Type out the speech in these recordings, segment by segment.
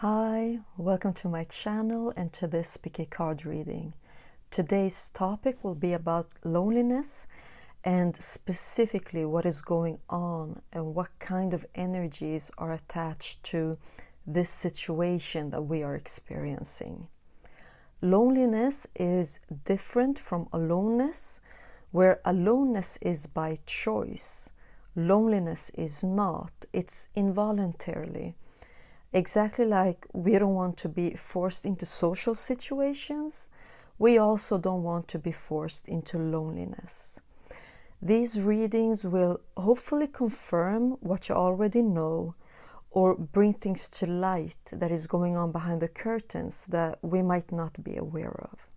Hi, welcome to my channel and to this pickacard reading. Today's topic will be about loneliness and specifically what is going on and what kind of energies are attached to this situation that we are experiencing. Loneliness is different from aloneness, where aloneness is by choice. Loneliness is not, it's involuntarily. Exactly like we don't want to be forced into social situations, we also don't want to be forced into loneliness. These readings will hopefully confirm what you already know or bring things to light that is going on behind the curtains that we might not be aware of.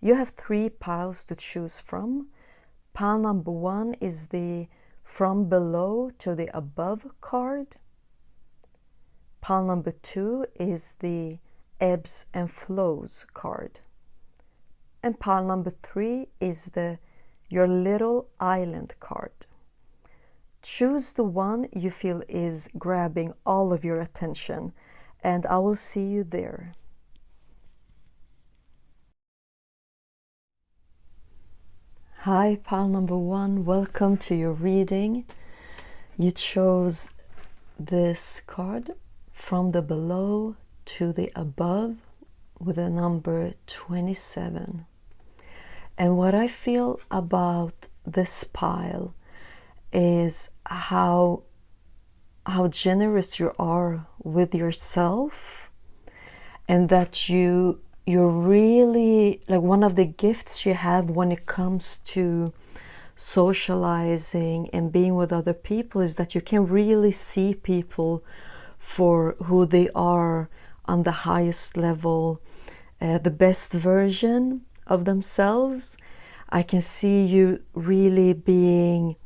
You have 3 piles to choose from. Pile number 1 is the From Below to the Above card. Pile number 2 is the Ebbs and Flows card. And pile number 3 is the Your Little Island card. Choose the one you feel is grabbing all of your attention, and I will see you there. Hi, pile number 1, welcome to your reading. You chose this card, From the Below to the Above, with the number 27. And what I feel about this pile is how generous you are with yourself, and that you're really, like, one of the gifts you have when it comes to socializing and being with other people is that you can really see people for who they are on the highest level, the best version of themselves. I can see you really being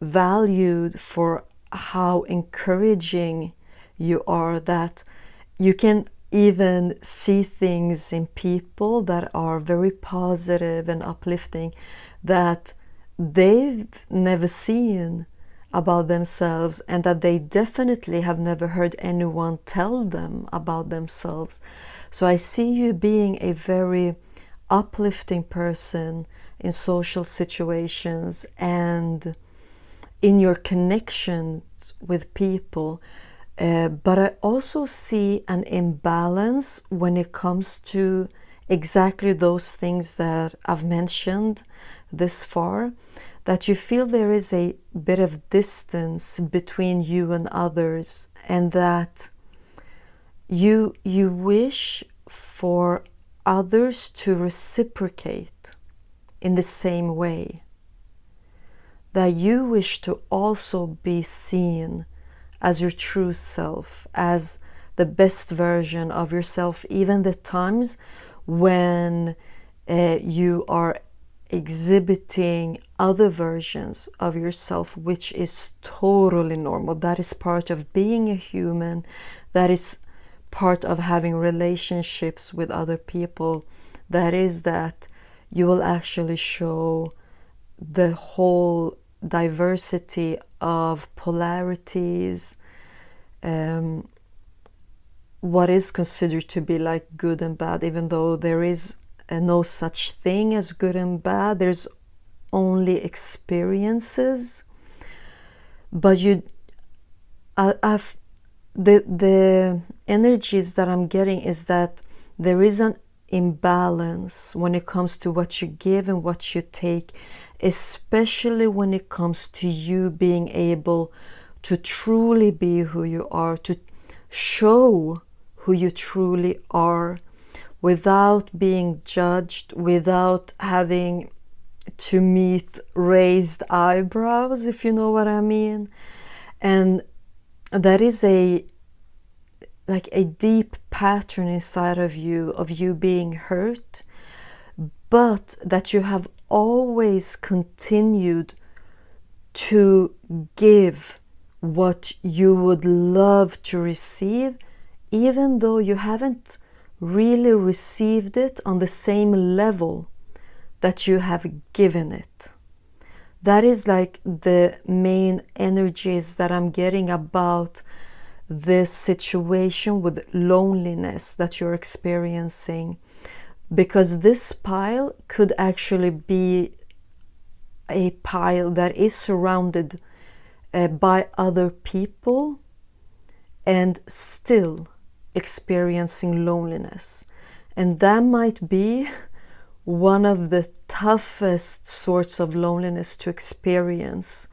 valued for how encouraging you are, that you can even see things in people that are very positive and uplifting that they've never seen about themselves, and that they definitely have never heard anyone tell them about themselves. So I see you being a very uplifting person in social situations and in your connections with people. But I also see an imbalance when it comes to exactly those things that I've mentioned this far, that you feel there is a bit of distance between you and others, and that you wish for others to reciprocate in the same way, that you wish to also be seen as your true self, as the best version of yourself, even the times when you are exhibiting other versions of yourself, which is totally normal. That is part of being a human. That is part of having relationships with other people. That is that you will actually show the whole diversity of polarities, what is considered to be like good and bad, even though there is no such thing as good and bad. There's only experiences. But the energies that I'm getting is that there is an imbalance when it comes to what you give and what you take, especially when it comes to you being able to truly be who you are, to show who you truly are, without being judged, without having to meet raised eyebrows, if you know what I mean. And that is a deep pattern inside of you being hurt, but that you have always continued to give what you would love to receive, even though you haven't really received it on the same level that you have given it. That is like the main energies that I'm getting about this situation with loneliness that you're experiencing, because this pile could actually be a pile that is surrounded by other people and still experiencing loneliness. And that might be one of the toughest sorts of loneliness to experience,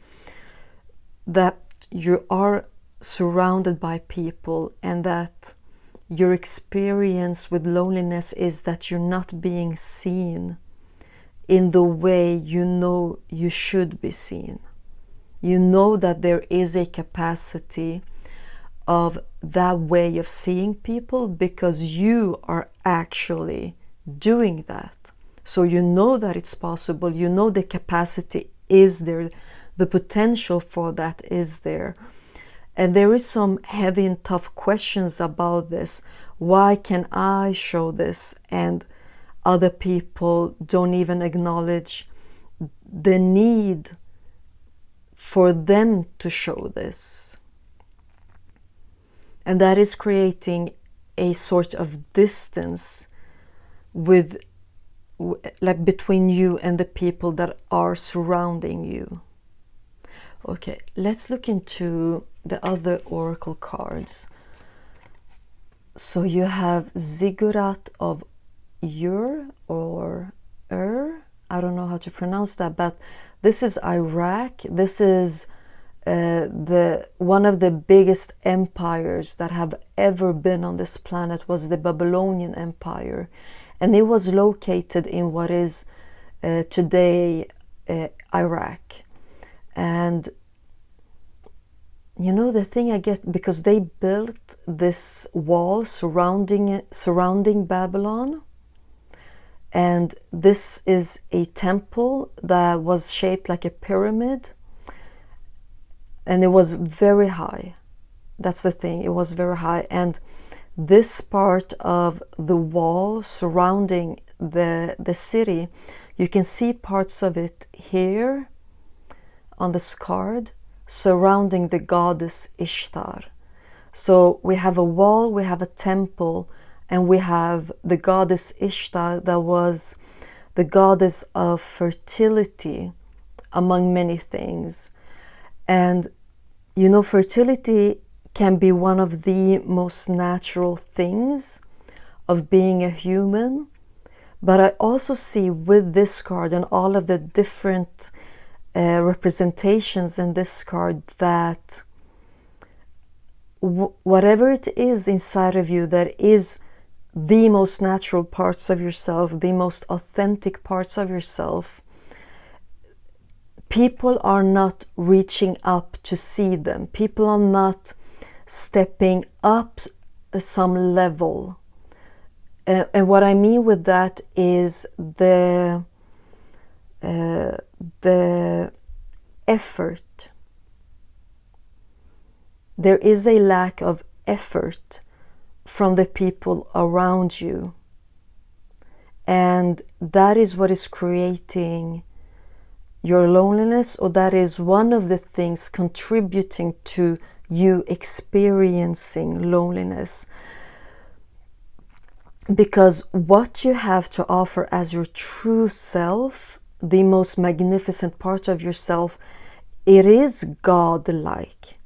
that you are surrounded by people and that your experience with loneliness is that you're not being seen in the way you know you should be seen. You know that there is a capacity of that way of seeing people because you are actually doing that. So you know that it's possible, you know the capacity is there, the potential for that is there. And there is some heavy and tough questions about this. Why can I show this and other people don't even acknowledge the need for them to show this? And that is creating a sort of distance with, like, between you and the people that are surrounding you. Okay, let's look into the other oracle cards. So you have Ziggurat of Ur or I don't know how to pronounce that, but this is Iraq. This is one of the biggest empires that have ever been on this planet was the Babylonian Empire, and it was located in what is today Iraq. And you know, the thing I get, because they built this wall surrounding Babylon, and this is a temple that was shaped like a pyramid, and it was very high. That's the thing, it was very high. And this part of the wall surrounding the city, you can see parts of it here on this card, surrounding the goddess Ishtar. So we have a wall, we have a temple, and we have the goddess Ishtar, that was the goddess of fertility, among many things. And you know, fertility can be one of the most natural things of being a human. But I also see with this card and all of the different representations in this card that whatever it is inside of you that is the most natural parts of yourself, the most authentic parts of yourself, people are not reaching up to see them. People are not stepping up some level. And what I mean with that is the effort. There is a lack of effort from the people around you, and that is what is creating your loneliness, or that is one of the things contributing to you experiencing loneliness. Because what you have to offer as your true self, the most magnificent part of yourself, it is God-like.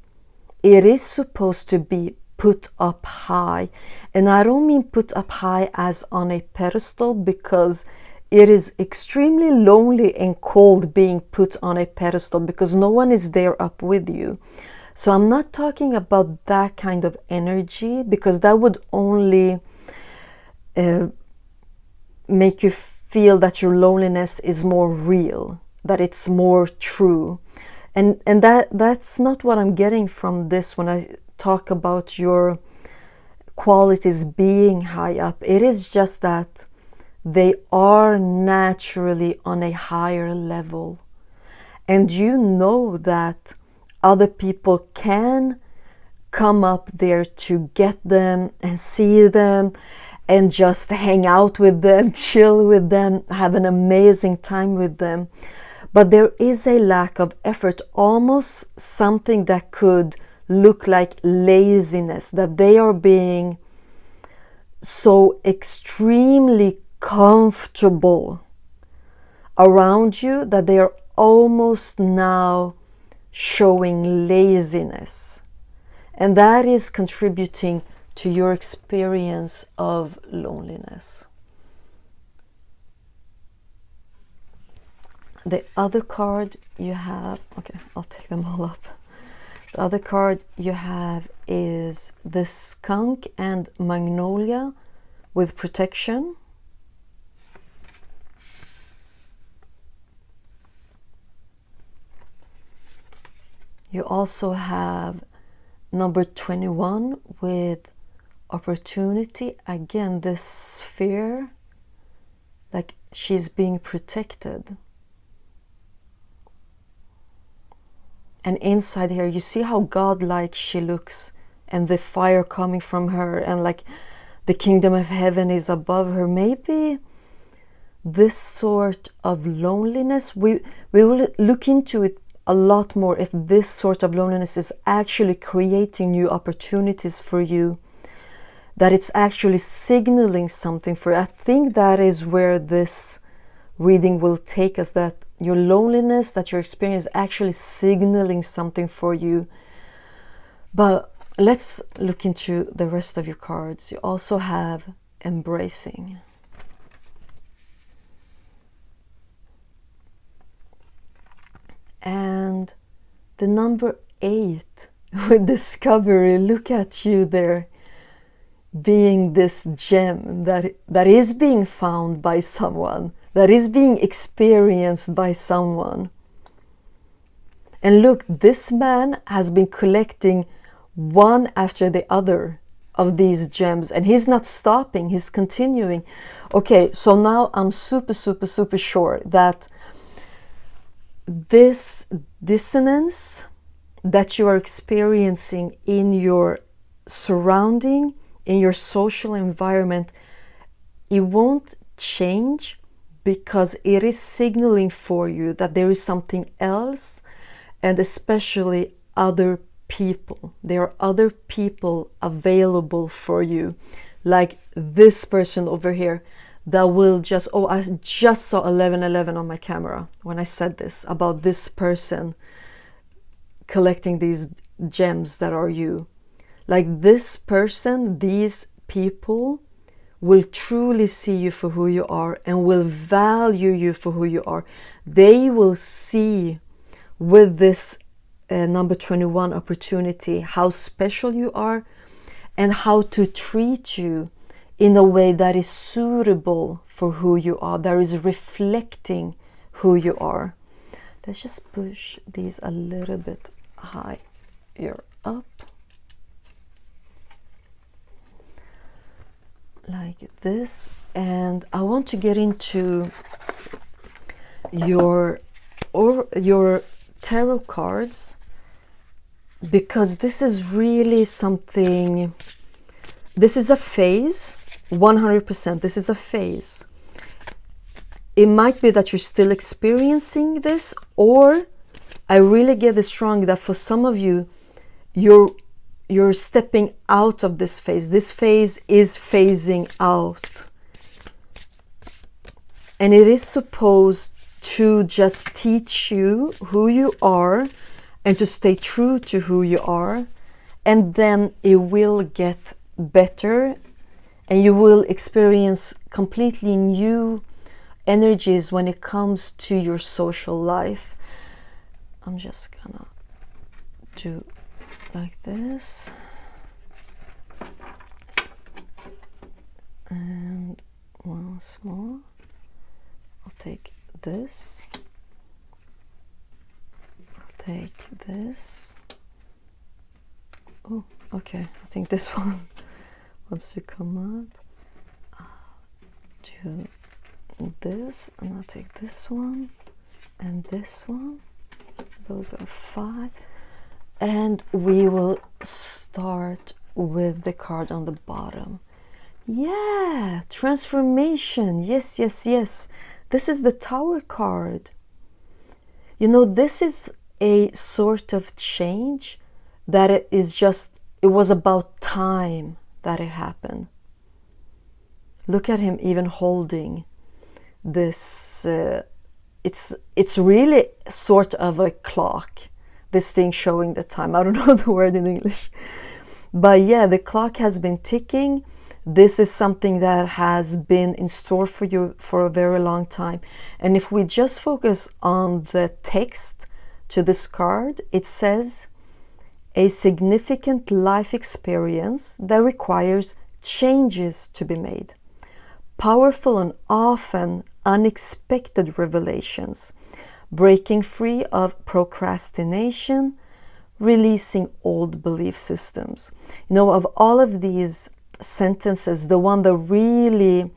It is supposed to be put up high. And I don't mean put up high as on a pedestal, because it is extremely lonely and cold being put on a pedestal, because no one is there up with you. So I'm not talking about that kind of energy, because that would only make you feel that your loneliness is more real, that it's more true. And that's not what I'm getting from this when I talk about your qualities being high up. It is just that they are naturally on a higher level. And you know that other people can come up there to get them and see them and just hang out with them, chill with them, have an amazing time with them. But there is a lack of effort, almost something that could look like laziness, that they are being so extremely comfortable around you that they are almost now showing laziness. And that is contributing to your experience of loneliness. The other card you have, okay, I'll take them all up. The other card you have is the skunk and magnolia with protection. You also have number 21 with opportunity. Again, this sphere, like she's being protected. And inside here, you see how godlike she looks, and the fire coming from her, and like the kingdom of heaven is above her. Maybe this sort of loneliness, we will look into it a lot more, if this sort of loneliness is actually creating new opportunities for you, that it's actually signaling something for you. I think that is where this reading will take us, that your loneliness that you're experiencing is actually signaling something for you. But let's look into the rest of your cards. You also have embracing. And the number 8 with discovery. Look at you there, being this gem that is being found by someone, that is being experienced by someone. And look, this man has been collecting one after the other of these gems, and he's not stopping, he's continuing. Okay, so now I'm super sure that this dissonance that you are experiencing in your surrounding, in your social environment, it won't change, because it is signaling for you that there is something else, and especially other people. There are other people available for you, like this person over here that will just, oh, I just saw 1111 on my camera when I said this about this person collecting these gems that are you. Like this person, these people will truly see you for who you are and will value you for who you are. They will see with this number 21 opportunity how special you are, and how to treat you in a way that is suitable for who you are, that is reflecting who you are. Let's just push these a little bit higher up. Like this. And I want to get into your tarot cards, because this is really something, this is a phase, 100%, this is a phase. It might be that you're still experiencing this, or I really get it strong that for some of you, you're stepping out of this phase. This phase is phasing out. And it is supposed to just teach you who you are and to stay true to who you are. And then it will get better, and you will experience completely new energies when it comes to your social life. I'm just gonna do like this, and once more I'll take this, I'll take this. Oh, okay, I think this one wants to come out. I'll do this, and I'll take this one and this one. Those are 5. And we will start with the card on the bottom. Yeah, transformation. Yes. This is the Tower card. You know, this is a sort of change that it was about time that it happened. Look at him even holding this, it's really sort of a clock, this thing showing the time. I don't know the word in English. But yeah, the clock has been ticking. This is something that has been in store for you for a very long time. And if we just focus on the text to this card, it says, a significant life experience that requires changes to be made. Powerful and often unexpected revelations. Breaking free of procrastination. Releasing old belief systems. You know, of all of these sentences, the one that really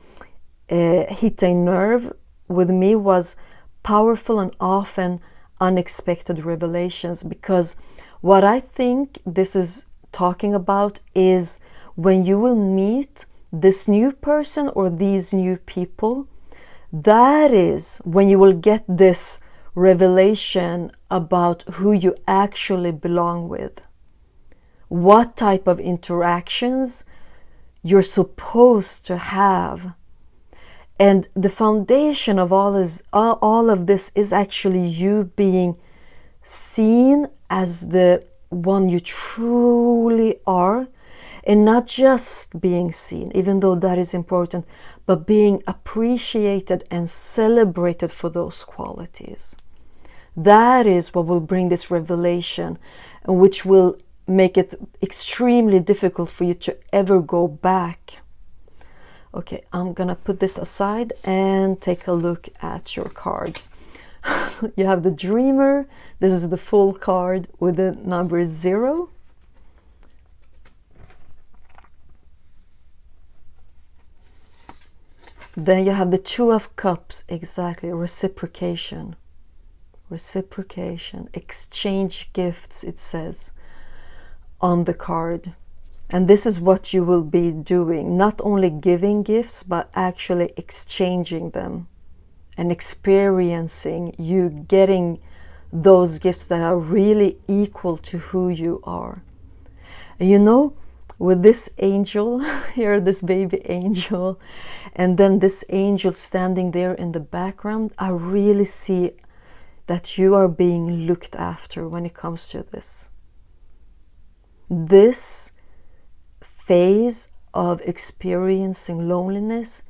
hit a nerve with me was powerful and often unexpected revelations, because what I think this is talking about is when you will meet this new person or these new people, that is when you will get this revelation about who you actually belong with, what type of interactions you're supposed to have. And the foundation of all of this is actually you being seen as the one you truly are, and not just being seen, even though that is important, but being appreciated and celebrated for those qualities. That is what will bring this revelation, and which will make it extremely difficult for you to ever go back. Okay, I'm gonna put this aside and take a look at your cards. You have the Dreamer. This is the full card with the number 0. Then you have the Two of Cups, exactly, reciprocation. Reciprocation, exchange gifts, it says on the card. And this is what you will be doing, not only giving gifts, but actually exchanging them and experiencing you getting those gifts that are really equal to who you are. And you know, with this angel here, this baby angel, and then this angel standing there in the background, I really see that you are being looked after when it comes to this. This phase of experiencing loneliness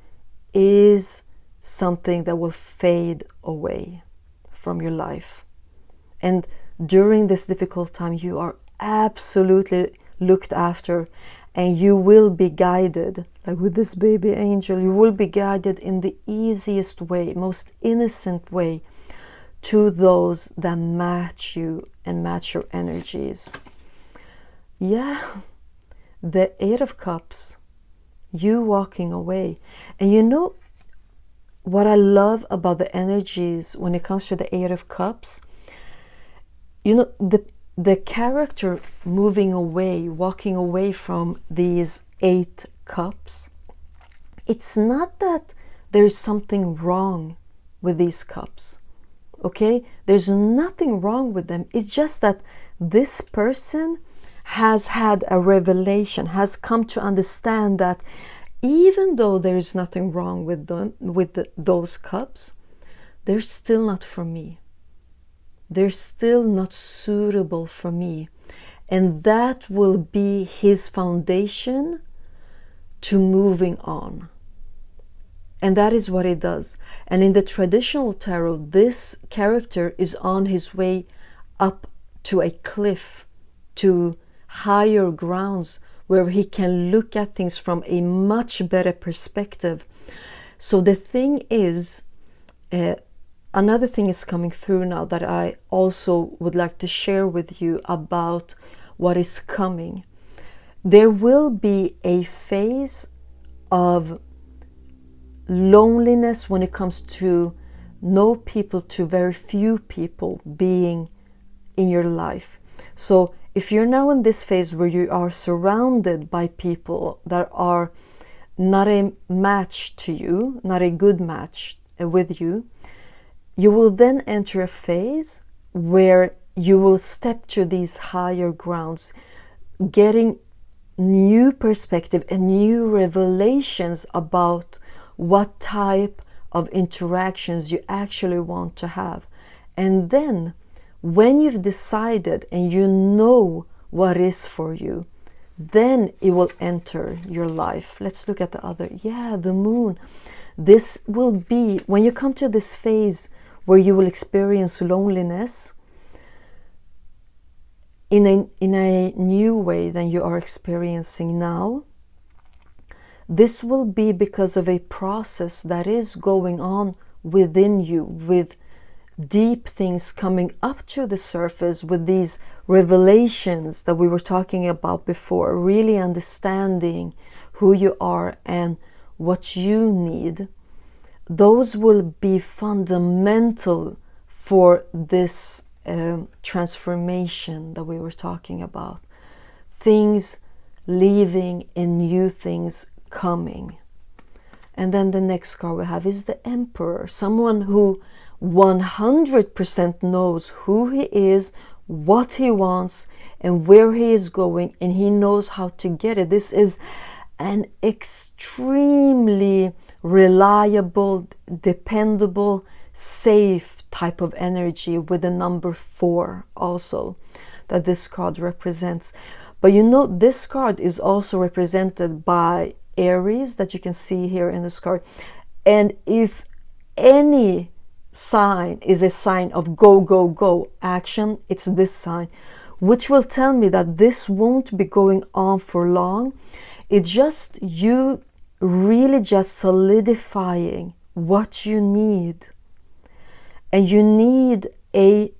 is something that will fade away from your life. And during this difficult time, you are absolutely looked after, and you will be guided, like with this baby angel, you will be guided in the easiest way, most innocent way, to those that match you and match your energies. Yeah, the 8 of Cups, you walking away. And you know what I love about the energies when it comes to the 8 of Cups? You know, the character moving away, walking away from these 8 cups, it's not that there's something wrong with these cups. Okay, there's nothing wrong with them. It's just that this person has had a revelation, has come to understand that even though there's nothing wrong with them, those cups, they're still not for me. They're still not suitable for me. And that will be his foundation to moving on. And that is what it does. And in the traditional tarot, this character is on his way up to a cliff, to higher grounds, where he can look at things from a much better perspective. So the thing is, another thing is coming through now that I also would like to share with you about what is coming. There will be a phase of loneliness when it comes to no people to very few people being in your life. So if you're now in this phase where you are surrounded by people that are not a match to you, not a good match with you, you will then enter a phase where you will step to these higher grounds, getting new perspective and new revelations about what type of interactions you actually want to have. And then when you've decided and you know what is for you, then it will enter your life. Let's look at the other. Yeah, the moon. This will be when you come to this phase where you will experience loneliness in a new way than you are experiencing now. This will be because of a process that is going on within you, with deep things coming up to the surface, with these revelations that we were talking about before, really understanding who you are and what you need. Those will be fundamental for this transformation that we were talking about. Things leaving and new things coming. And then the next card we have is the Emperor, someone who 100% knows who he is, what he wants, and where he is going, and he knows how to get it. This is an extremely reliable, dependable, safe type of energy, with the number 4 also that this card represents. But you know, this card is also represented by Aries, that you can see here in this card. And if any sign is a sign of go, go, go action, it's this sign, which will tell me that this won't be going on for long. It's just you really just solidifying what you need. And you need a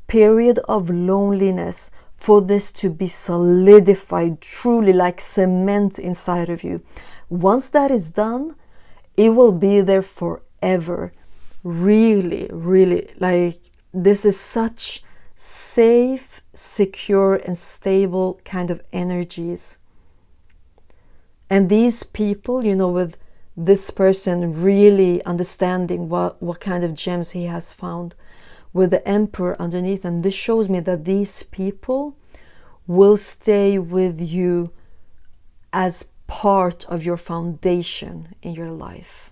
period of loneliness for this to be solidified, truly like cement inside of you. Once that is done, it will be there forever. Really, really, like, this is such safe, secure, and stable kind of energies. And these people, you know, with this person really understanding what kind of gems he has found, with the Emperor underneath, and this shows me that these people will stay with you as part of your foundation in your life.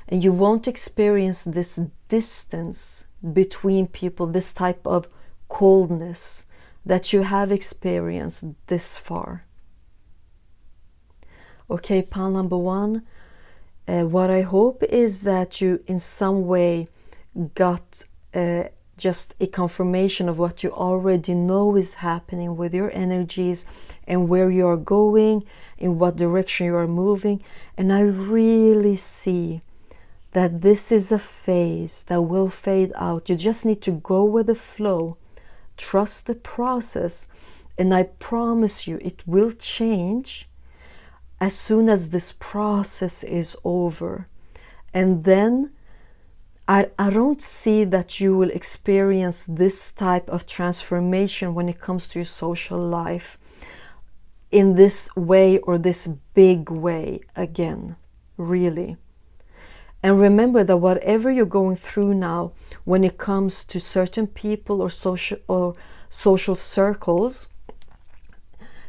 And you won't experience this distance between people, this type of coldness that you have experienced this far. Okay, pile number 1. What I hope is that you in some way got just a confirmation of what you already know is happening with your energies and where you are going, in what direction you are moving. And I really see that this is a phase that will fade out. You just need to go with the flow, trust the process, and I promise you it will change as soon as this process is over. And then I don't see that you will experience this type of transformation when it comes to your social life in this way or this big way again, really. And remember that whatever you're going through now, when it comes to certain people or social circles,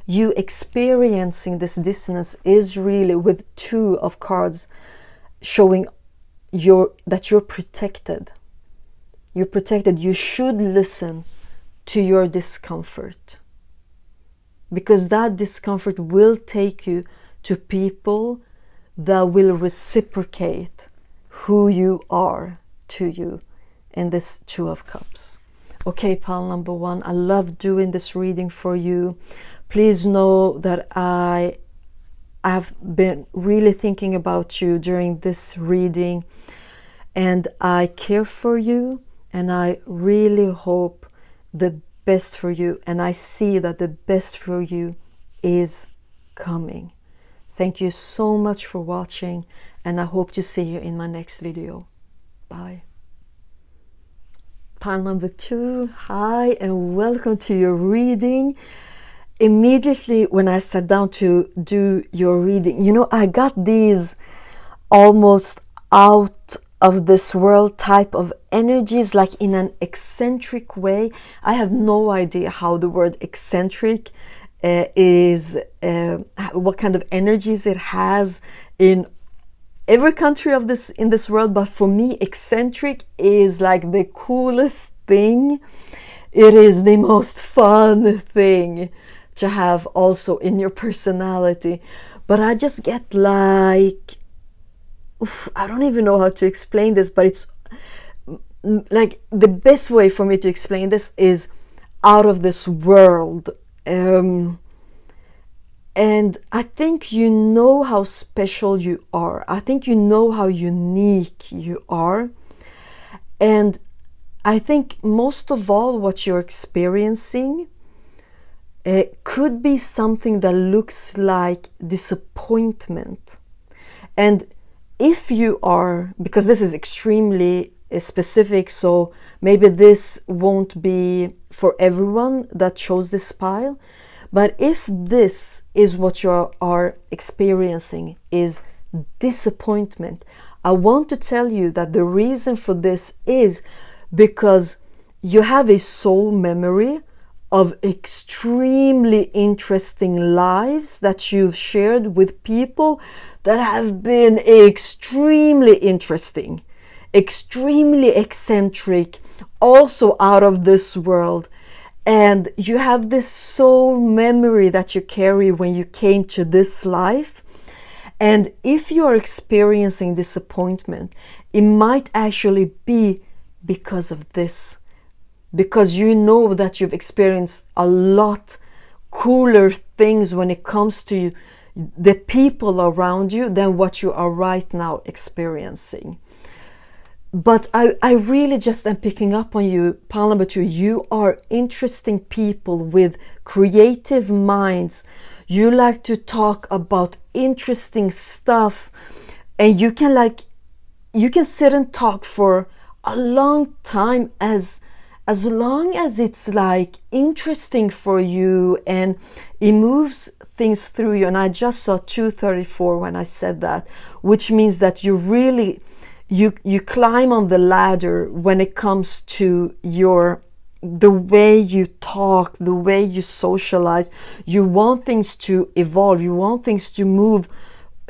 you experiencing this dissonance is really with 2 of cards showing that you're protected. You're protected. You should listen to your discomfort, because that discomfort will take you to people that will reciprocate who you are to you in this 2 of Cups. Okay, pile number 1, I love doing this reading for you. Please know that I have been really thinking about you during this reading, and I care for you, and I really hope the best for you, and I see that the best for you is coming. Thank you so much for watching, and I hope to see you in my next video. Bye. Pile number 2, hi and welcome to your reading. Immediately when I sat down to do your reading, you know, I got these almost out of this world type of energies, like in an eccentric way. I have no idea how the word eccentric is, what kind of energies it has in every country of this, in this world. But for me, eccentric is like the coolest thing. It is the most fun thing to have also in your personality. But I just get like, I don't even know how to explain this, but it's like the best way for me to explain this is out of this world. And I think you know how special you are. I think you know how unique you are. And I think most of all, what you're experiencing could be something that looks like disappointment. And if you are, because this is extremely specific, so maybe this won't be for everyone that chose this pile, but if this is what you are experiencing is disappointment, I want to tell you that the reason for this is because you have a soul memory of extremely interesting lives that you've shared with people that have been extremely interesting, extremely eccentric, also out of this world. And you have this soul memory that you carry when you came to this life. And if you are experiencing disappointment, it might actually be because of this. Because you know that you've experienced a lot cooler things when it comes to the people around you than what you are right now experiencing. But I really just am picking up on you, pile number 2. You are interesting people with creative minds. You like to talk about interesting stuff, and you can sit and talk for a long time as long as it's like interesting for you and it moves things through you. And I just saw 234 when I said that, which means that you really you climb on the ladder when it comes to the way you talk, the way you socialize. You want things to evolve, you want things to move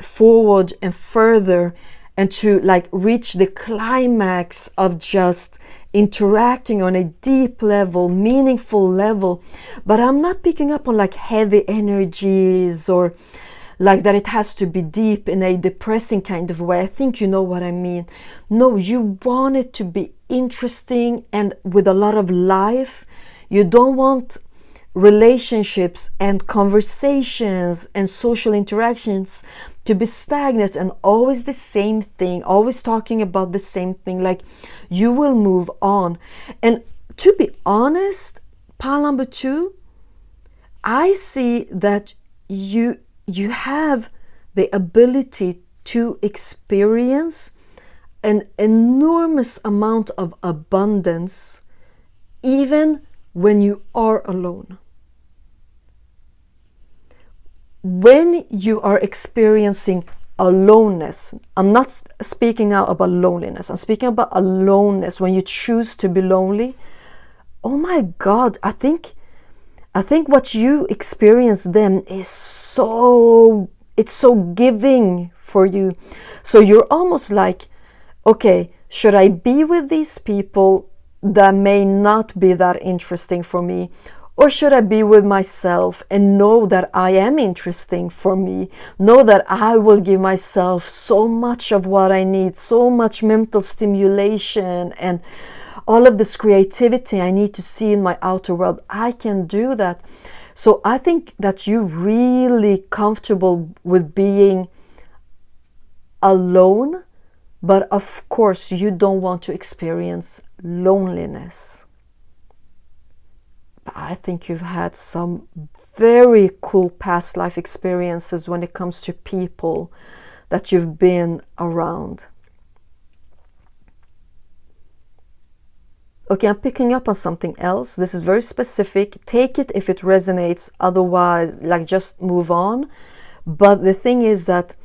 forward and further, and to like reach the climax of just interacting on a deep level, meaningful level. But I'm not picking up on like heavy energies or like that it has to be deep in a depressing kind of way. I think you know what I mean. No, you want it to be interesting and with a lot of life. You don't want relationships and conversations and social interactions to be stagnant and always the same thing, always talking about the same thing. Like, you will move on. And to be honest, pile number 2, I see that you have the ability to experience an enormous amount of abundance even when you are alone. When you are experiencing aloneness, I'm not speaking now about loneliness, I'm speaking about aloneness, when you choose to be lonely. Oh my God, I think what you experience then is so giving for you. So you're almost like, okay, should I be with these people that may not be that interesting for me? Or should I be with myself and know that I am interesting for me? Know that I will give myself so much of what I need, so much mental stimulation and all of this creativity I need to see in my outer world. I can do that. So I think that you're really comfortable with being alone, but of course you don't want to experience loneliness. I think you've had some very cool past life experiences when it comes to people that you've been around. Okay, I'm picking up on something else. This is very specific. Take it if it resonates. Otherwise, like, just move on. But the thing is that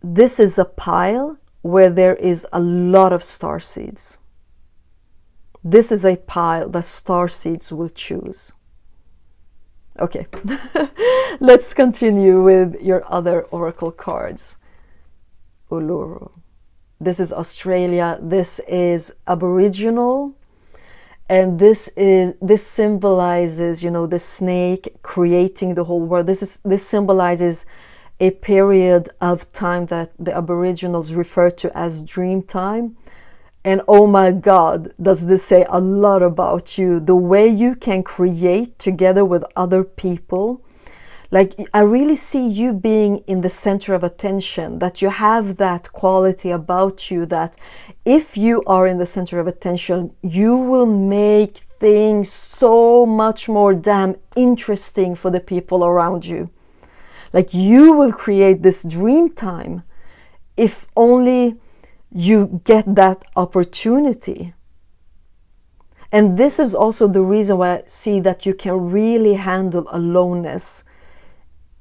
this is a pile where there is a lot of starseeds. This is a pile that starseeds will choose. Okay, let's continue with your other oracle cards. Uluru. This is Australia. This is Aboriginal. And this symbolizes, you know, the snake creating the whole world. This symbolizes a period of time that the Aboriginals refer to as dream time. And oh my God, does this say a lot about you? The way you can create together with other people. Like, I really see you being in the center of attention, that you have that quality about you, that if you are in the center of attention, you will make things so much more damn interesting for the people around you. Like, you will create this dream time if only you get that opportunity. And this is also the reason why I see that you can really handle aloneness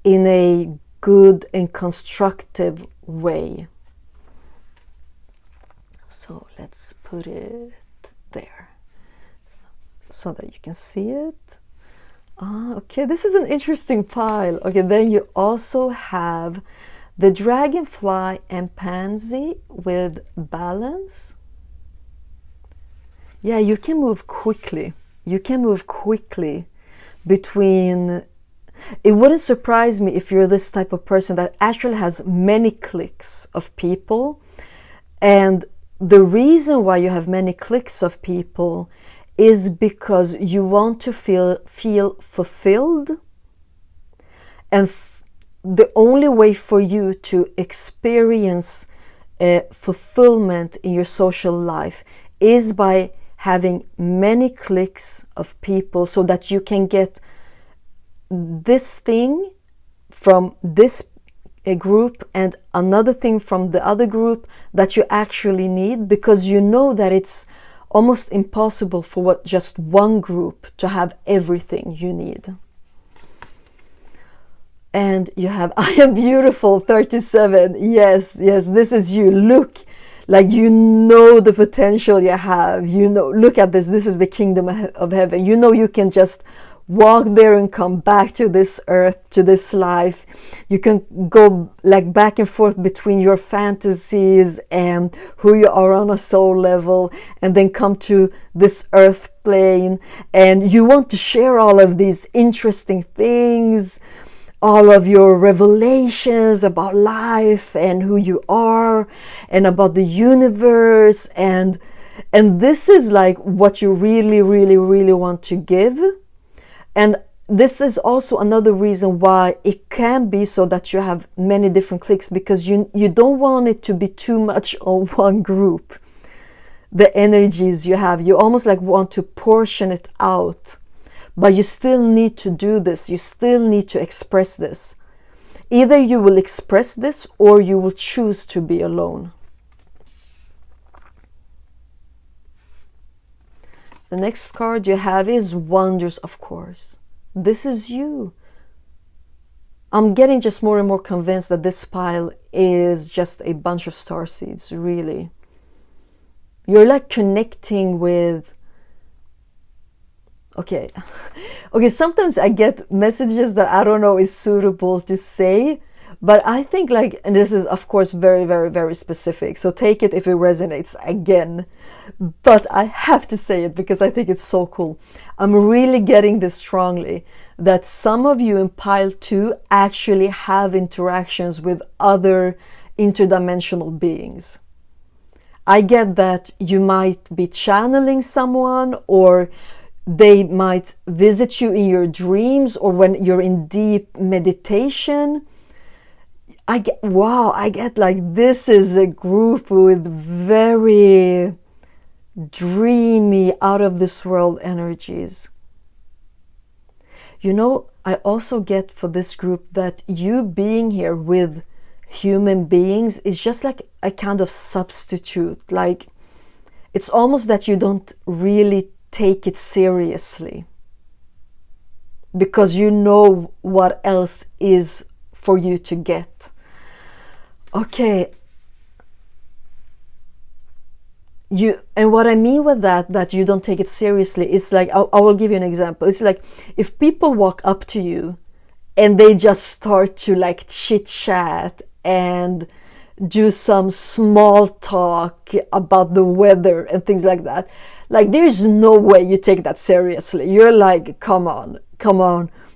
in a good and constructive way. So let's put it there so that you can see it. Okay, this is an interesting pile. Okay, then you also have the dragonfly and pansy with balance. Yeah, you can move quickly. You can move quickly between. It wouldn't surprise me if you're this type of person that actually has many cliques of people. And the reason why you have many cliques of people is because you want to feel fulfilled. And the only way for you to experience fulfillment in your social life is by having many cliques of people, so that you can get this thing from this group and another thing from the other group that you actually need, because you know that it's almost impossible for just one group to have everything you need. And you have I am beautiful 37. Yes, this is you. Look, like, you know the potential you have. You know, look at this. This is the kingdom of heaven. You know you can just walk there and come back to this earth, to this life. You can go like back and forth between your fantasies and who you are on a soul level, and then come to this earth plane, and you want to share all of these interesting things, all of your revelations about life and who you are and about the universe, and this is like what you really, really, really want to give. And this is also another reason why it can be so that you have many different cliques, because you don't want it to be too much on one group. The energies you have, you almost like want to portion it out, but you still need to do this. You still need to express this. Either you will express this or you will choose to be alone. The next card you have is Wonders of Course. This is you. I'm getting just more and more convinced that this pile is just a bunch of starseeds, really. You're like connecting with... Okay, sometimes I get messages that I don't know is suitable to say, but I think like, and this is of course very, very, very specific, so take it if it resonates again, but I have to say it because I think it's so cool. I'm really getting this strongly, that some of you in pile 2 actually have interactions with other interdimensional beings. I get that you might be channeling someone, or they might visit you in your dreams, or when you're in deep meditation. I get like this is a group with very dreamy, out of this world energies. You know, I also get for this group that you being here with human beings is just like a kind of substitute. Like, it's almost that you don't really take it seriously, because you know what else is for you to get. Okay, and what I mean with that you don't take it seriously, it's like, I will give you an example. It's like if people walk up to you and they just start to like chit chat and do some small talk about the weather and things like that, like there's no way you take that seriously. You're like, come on,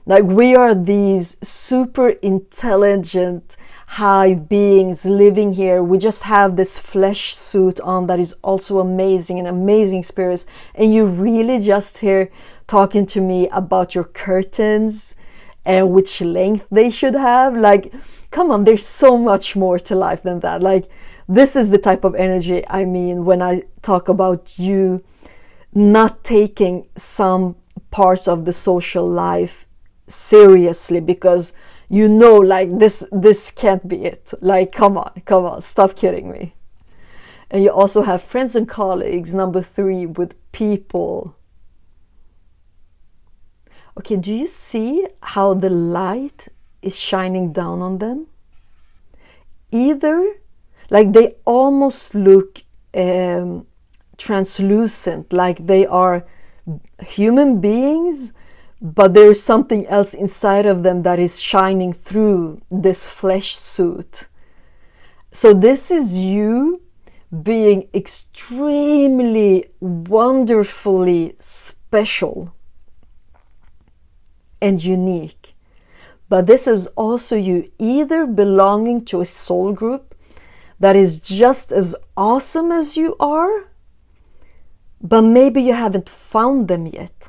like we are these super intelligent high beings living here. We just have this flesh suit on that is also amazing, an amazing experience, and you really just here talking to me about your curtains and which length they should have. Like, come on, there's so much more to life than that. Like, this is the type of energy I mean when I talk about you not taking some parts of the social life seriously, because you know, like this can't be it. Like, come on, stop kidding me. And you also have friends and colleagues, number 3, with people. Okay, do you see how the light is shining down on them? Either, like they almost look translucent, like they are human beings, but there's something else inside of them that is shining through this flesh suit. So this is you being extremely wonderfully special and unique. But this is also you either belonging to a soul group that is just as awesome as you are, but maybe you haven't found them yet.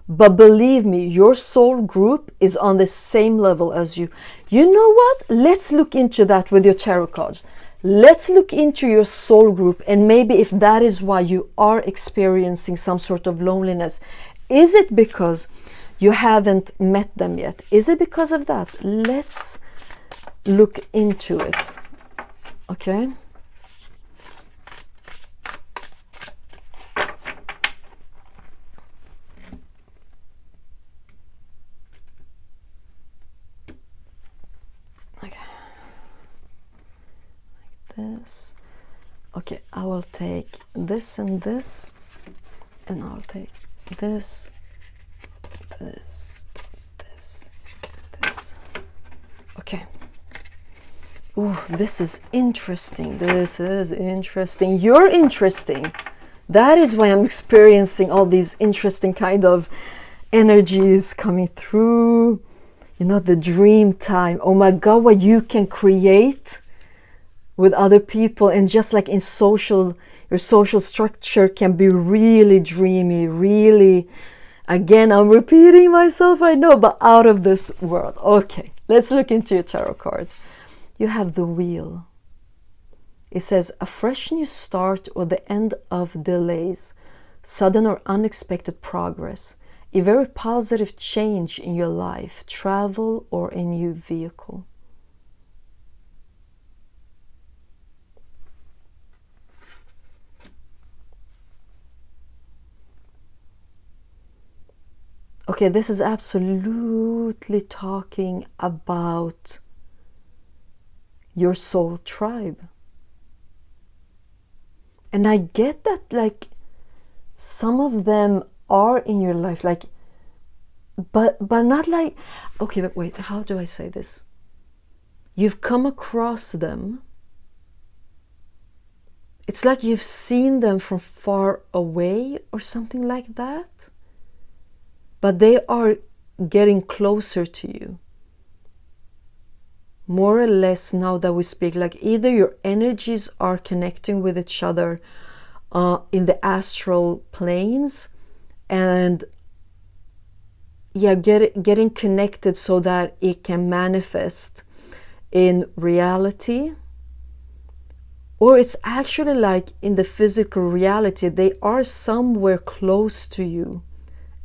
But believe me, your soul group is on the same level as you. You know what? Let's look into that with your tarot cards. Let's look into your soul group, and maybe if that is why you are experiencing some sort of loneliness. Is it because you haven't met them yet? Is it because of that? Let's look into it. Okay? This. Okay, I will take this and this, and I'll take this, this. Okay. Ooh, this is interesting. You're interesting. That is why I'm experiencing all these interesting kind of energies coming through. You know, the dream time. Oh my God, what you can create with other people, and just like in your social structure can be really dreamy, really, again, I'm repeating myself, I know, but out of this world. Okay, let's look into your tarot cards. You have the Wheel. It says, a fresh new start or the end of delays, sudden or unexpected progress, a very positive change in your life, travel or a new vehicle. Okay, this is absolutely talking about your soul tribe. And I get that, like, some of them are in your life, like, but not like, okay, but wait, how do I say this? You've come across them. It's like you've seen them from far away or something like that. But they are getting closer to you. More or less now that we speak, like either your energies are connecting with each other in the astral planes, and yeah, getting connected so that it can manifest in reality. Or it's actually like in the physical reality, they are somewhere close to you.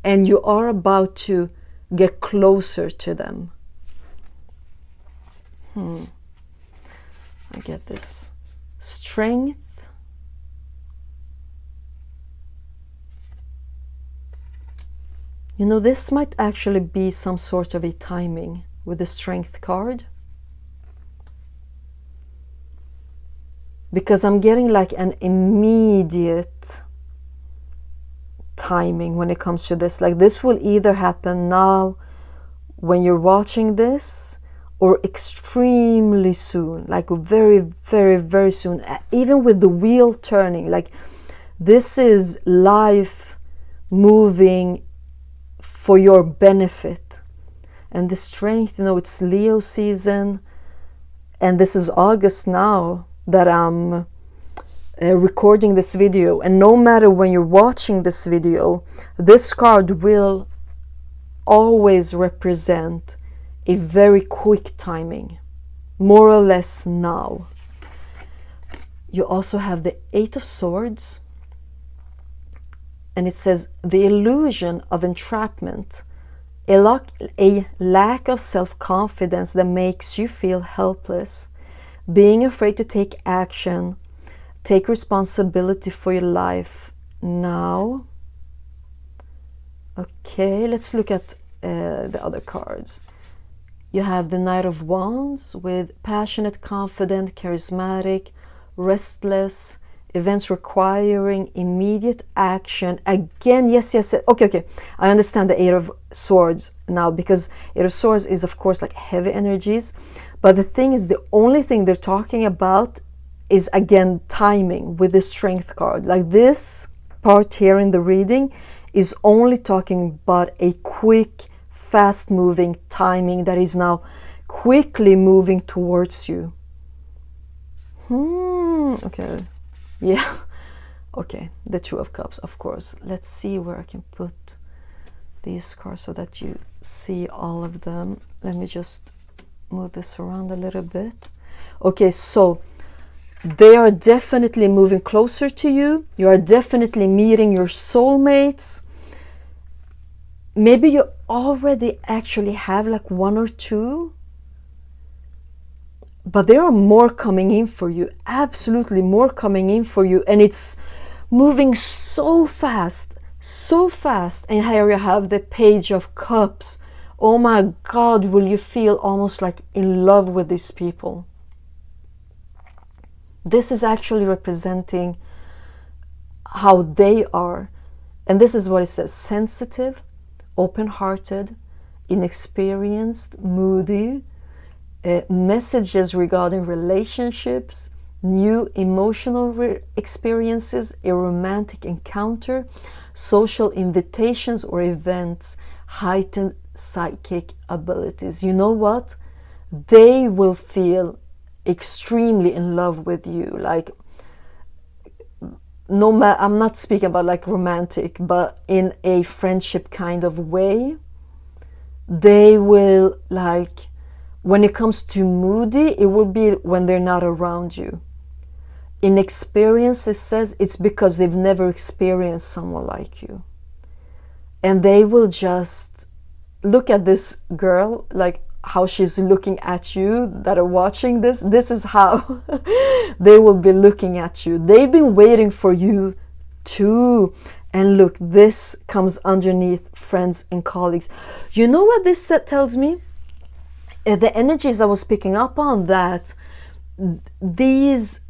And you are about to get closer to them. I get this. Strength. You know, this might actually be some sort of a timing with the Strength card. because I'm getting like an immediate timing when it comes to this. Like this will either happen now when you're watching this, or extremely soon, like very, very, very soon, even with the wheel turning. Like this is life moving for your benefit. And the strength, you know, it's Leo season, and this is August now that I'm recording this video. And no matter when you're watching this video, this card will always represent a very quick timing, more or less now. You also have the Eight of Swords, and it says the illusion of entrapment, a lack of self-confidence that makes you feel helpless, being afraid to take action, take responsibility for your life now. Okay, let's look at the other cards. You have the Knight of Wands with passionate, confident, charismatic, restless, events requiring immediate action. Again, yes. Okay. I understand the Eight of Swords now, because Eight of Swords is, of course, like heavy energies. But the thing is, the only thing they're talking about is, again, timing with the Strength card. Like this part here in the reading is only talking about a quick, fast-moving timing that is now quickly moving towards you. Okay. Yeah. Okay. The Two of Cups, of course. Let's see where I can put these cards so that you see all of them. Let me just move this around a little bit. Okay, so they are definitely moving closer to you. You are definitely meeting your soulmates. Maybe you already actually have like one or two, but there are more coming in for you, absolutely more coming in for you, and it's moving so fast. And here you have the Page of Cups. Oh my God, will you feel almost like in love with these people? This is actually representing how they are, and this is what it says: sensitive, open-hearted, inexperienced, moody, messages regarding relationships, new emotional experiences, a romantic encounter, social invitations or events, heightened psychic abilities. You know what? They will feel extremely in love with you. Like, no matter, I'm not speaking about like romantic, but in a friendship kind of way. They will, like, when it comes to moody, it will be when they're not around you. Inexperience, it says, it's because they've never experienced someone like you. And they will just look at this girl, like how she's looking at you that are watching this. This is how they will be looking at you. They've been waiting for you too. And look, this comes underneath friends and colleagues. You know what this tells me? The energies I was picking up on, that these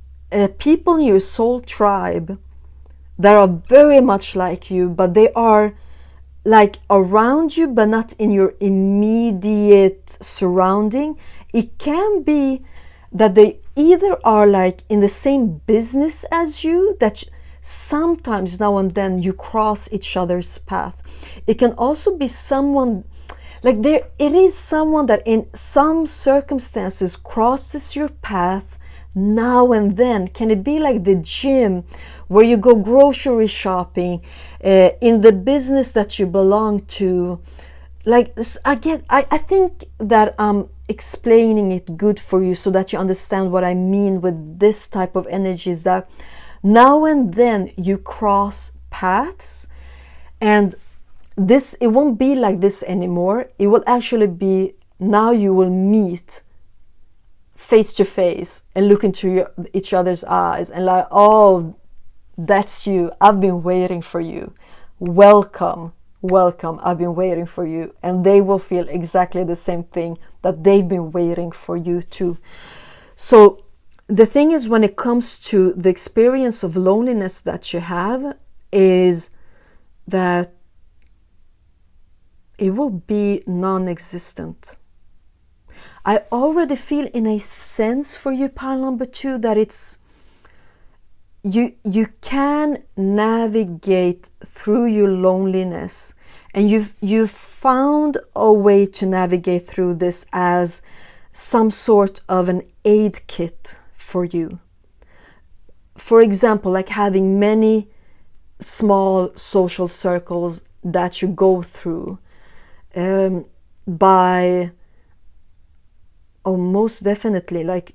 people in your soul tribe that are very much like you, but they are like around you, but not in your immediate surrounding. It can be that they either are like in the same business as you, that sometimes now and then you cross each other's path. It can also be someone like it is someone that in some circumstances crosses your path now and then. Can it be like the gym where you go grocery shopping, in the business that you belong to? Like this, again, I think that I'm explaining it good for you so that you understand what I mean with this type of energies, that now and then you cross paths, and this, it won't be like this anymore. It will actually be, now you will meet face to face and look into each other's eyes and like, oh, that's you. I've been waiting for you. Welcome. I've been waiting for you. And they will feel exactly the same thing, that they've been waiting for you too. So the thing is, when it comes to the experience of loneliness that you have, is that it will be non-existent. I already feel, in a sense, for you, pile number 2, that it's you can navigate through your loneliness, and you've found a way to navigate through this as some sort of an aid kit for you. For example, like having many small social circles that you go through, by, oh, most definitely, like,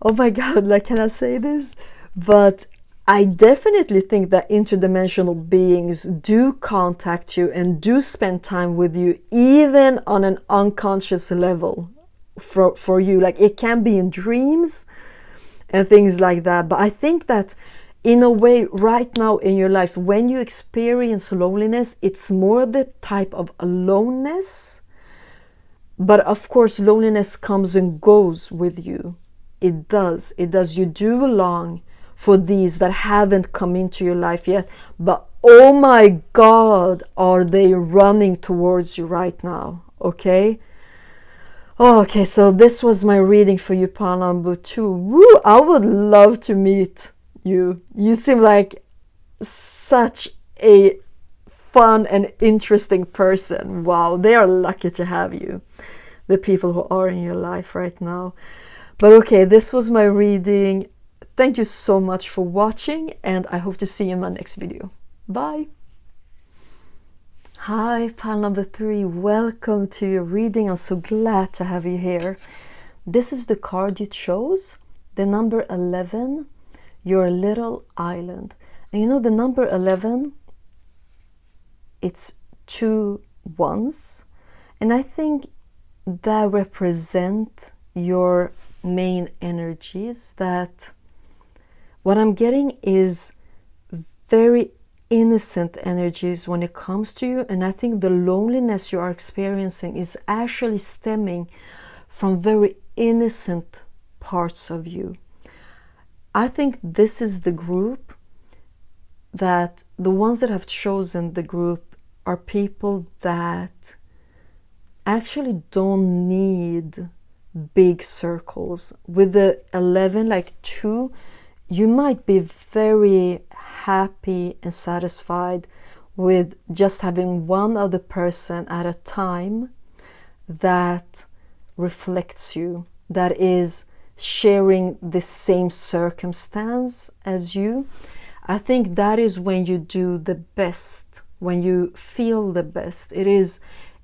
oh my God, like, can I say this? But I definitely think that interdimensional beings do contact you and do spend time with you, even on an unconscious level for you. Like, it can be in dreams and things like that. But I think that in a way, right now in your life, when you experience loneliness, it's more the type of aloneness. But of course, loneliness comes and goes with you. It does. You do long for these that haven't come into your life yet. But oh my God, are they running towards you right now? Okay? Okay, so this was my reading for you, pile number 2. Woo, I would love to meet you. You seem like such a fun and interesting person. Wow, they are lucky to have you, the people who are in your life right now. But okay, this was my reading. Thank you so much for watching, and I hope to see you in my next video. Bye. Hi, pile number 3. Welcome to your reading. I'm so glad to have you here. This is the card you chose, the number 11, your little island. And you know, the number 11, it's 2 ones, and I think that represent your main energies. That what I'm getting is very innocent energies when it comes to you, and I think the loneliness you are experiencing is actually stemming from very innocent parts of you. I think this is the group that the ones that have chosen the group are people that actually don't need big circles. With the 11, like 2, you might be very happy and satisfied with just having one other person at a time that reflects you, that is sharing the same circumstance as you. I think that is when you do the best, when you feel the best. It is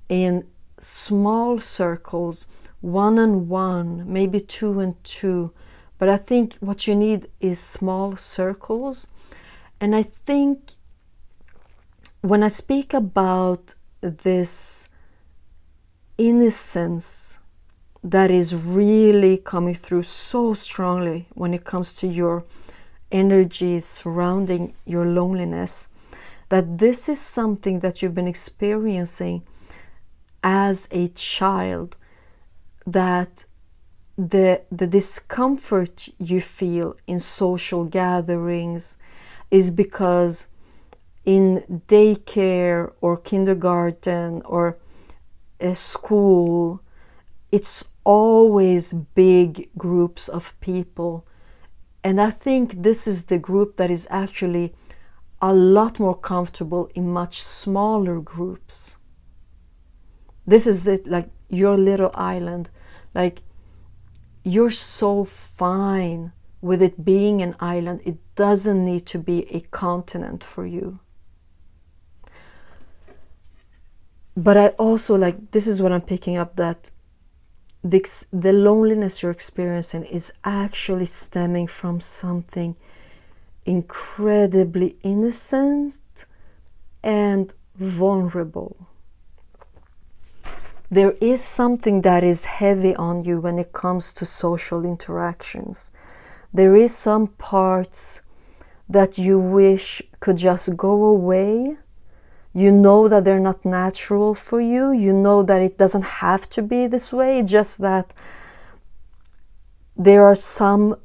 in small circles, 1 and 1, maybe 2 and 2. But I think what you need is small circles. And I think when I speak about this innocence that is really coming through so strongly when it comes to your energies surrounding your loneliness, that this is something that you've been experiencing as a child, that the discomfort you feel in social gatherings is because in daycare or kindergarten or a school, it's always big groups of people. And I think this is the group that is actually a lot more comfortable in much smaller groups. This is it, like your little island. Like, you're so fine with it being an island. It doesn't need to be a continent for you. But I also, like, this is what I'm picking up, that the loneliness you're experiencing is actually stemming from something incredibly innocent and vulnerable. There is something that is heavy on you when it comes to social interactions. There is some parts that you wish could just go away. You know that they're not natural for you. You know that it doesn't have to be this way. Just that there are some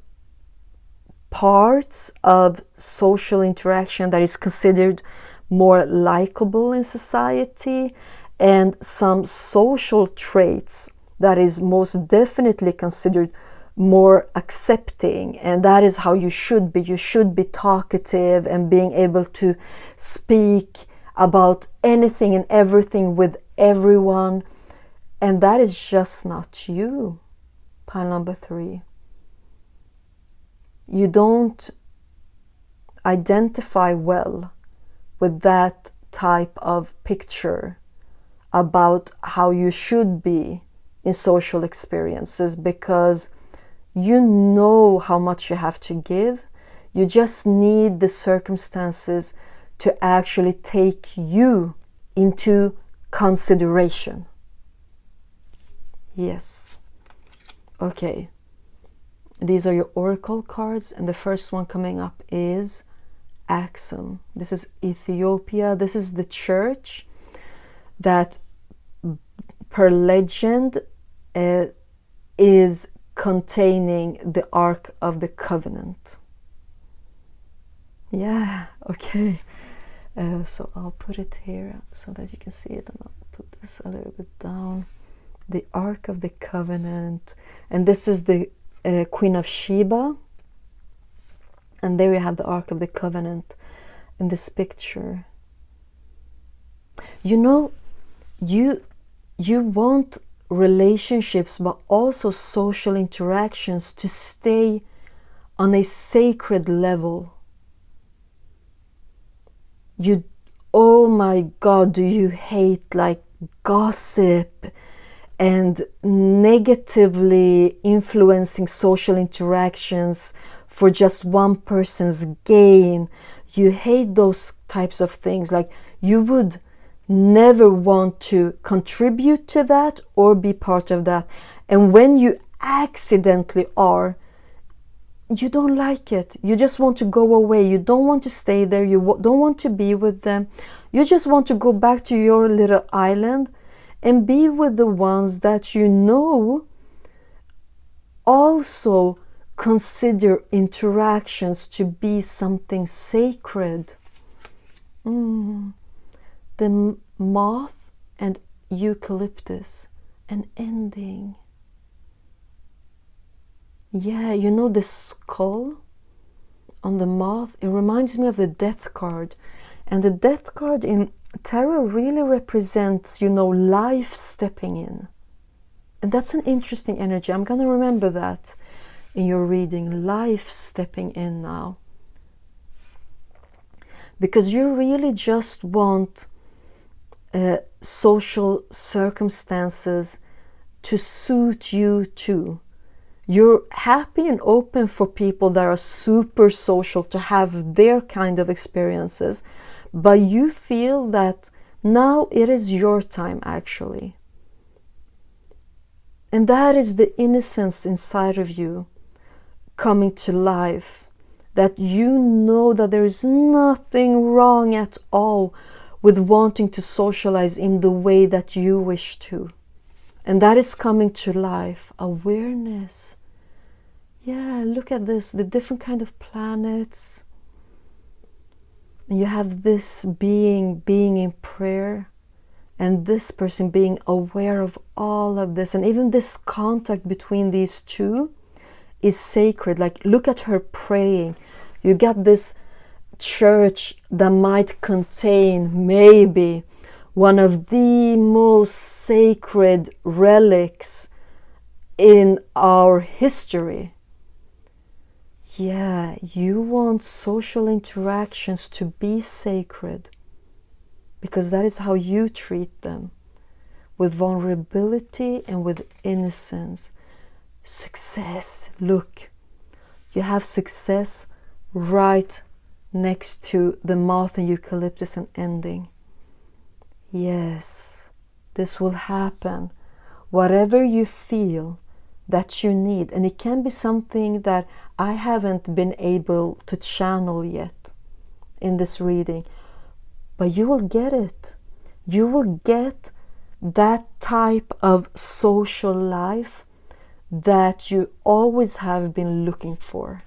parts of social interaction that is considered more likable in society, and some social traits that is most definitely considered more accepting, and that is how you should be. You should be talkative and being able to speak about anything and everything with everyone, and that is just not you. Pile number 3. You don't identify well with that type of picture about how you should be in social experiences, because you know how much you have to give. You just need the circumstances to actually take you into consideration. Yes. Okay. These are your oracle cards, and the first one coming up is Axum. This is Ethiopia. This is the church that, per legend, is containing the Ark of the Covenant. Yeah, okay. So I'll put it here so that you can see it, and I'll put this a little bit down. The Ark of the Covenant, and this is the Queen of Sheba, and there you have the Ark of the Covenant in this picture. You know, you want relationships, but also social interactions, to stay on a sacred level. You, oh my God, do you hate like gossip and negatively influencing social interactions for just one person's gain? You hate those types of things. Like, you would never want to contribute to that or be part of that. And when you accidentally are, you don't like it. You just want to go away. You don't want to stay there. You don't want to be with them. You just want to go back to your little island and be with the ones that you know also consider interactions to be something sacred. The moth and eucalyptus, an ending. Yeah, you know the skull on the moth? It reminds me of the death card. And the death card in tarot really represents, you know, life stepping in. And that's an interesting energy. I'm going to remember that in your reading, life stepping in now. Because you really just want social circumstances to suit you too. You're happy and open for people that are super social to have their kind of experiences, but you feel that now it is your time actually. And that is the innocence inside of you coming to life, that you know that there is nothing wrong at all with wanting to socialize in the way that you wish to. And that is coming to life. Awareness. Yeah, look at this, the different kind of planets. And you have this being in prayer, and this person being aware of all of this. And even this contact between these two is sacred. Like, look at her praying. You got this church that might contain maybe one of the most sacred relics in our history. Yeah, you want social interactions to be sacred, because that is how you treat them, with vulnerability and with innocence. Success, look, you have success right next to the moth and eucalyptus and ending. Yes, this will happen. Whatever you feel that you need, and it can be something that I haven't been able to channel yet in this reading, but you will get it. You will get that type of social life that you always have been looking for.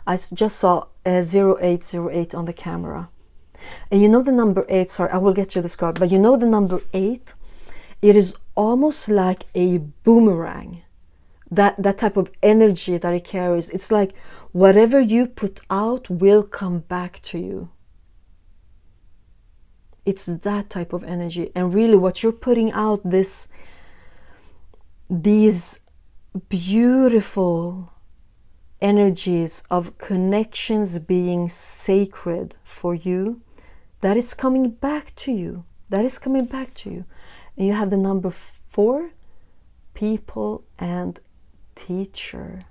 I just saw 0808 on the camera. And you know the number 8, sorry, I will get you this card, but you know the number 8, it is almost like a boomerang. That type of energy that it carries. It's like whatever you put out will come back to you. It's that type of energy. And really what you're putting out, these beautiful energies of connections being sacred for you, that is coming back to you. That is coming back to you. And you have the number 4, people and teacher.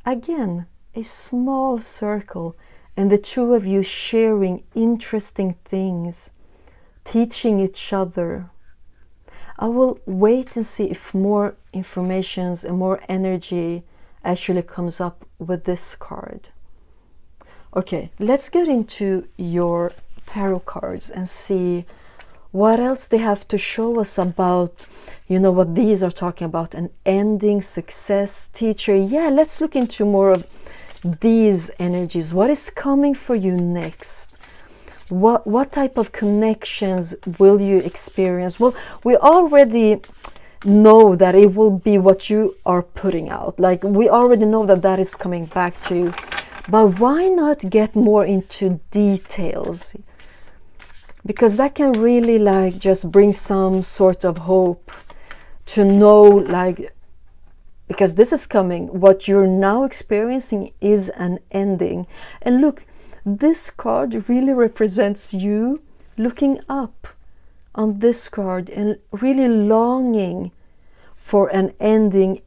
Again, a small circle, and the two of you sharing interesting things, teaching each other. I will wait and see if more information and more energy actually comes up with this card. Okay, let's get into your tarot cards and see what else they have to show us about, you know, what these are talking about. An ending, success, teacher. Yeah, let's look into more of these energies. What is coming for you next? What type of connections will you experience? Well, we already know that it will be what you are putting out. Like, we already know that that is coming back to you. But why not get more into details? Because that can really like just bring some sort of hope to know, like, because this is coming, what you're now experiencing is an ending. And look, this card really represents you looking up on this card and really longing for an ending.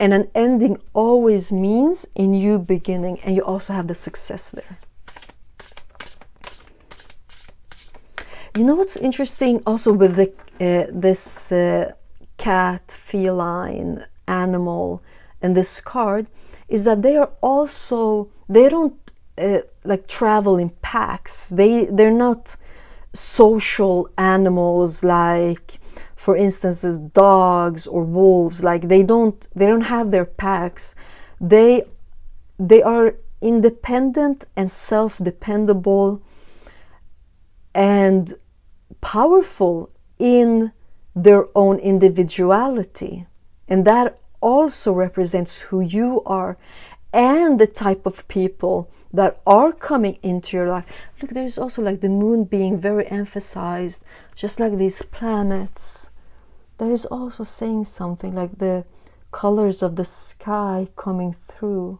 And an ending always means a new beginning, and you also have the success there. You know what's interesting also with the this cat, feline, animal, and this card is that they are also, they don't like travel in packs. They're not social animals like, for instance, dogs or wolves. Like they don't have their packs. They are independent and self-dependable and powerful in their own individuality. And that also represents who you are and the type of people that are coming into your life. Look, there's also like the moon being very emphasized, just like these planets. That is also saying something, like the colors of the sky coming through.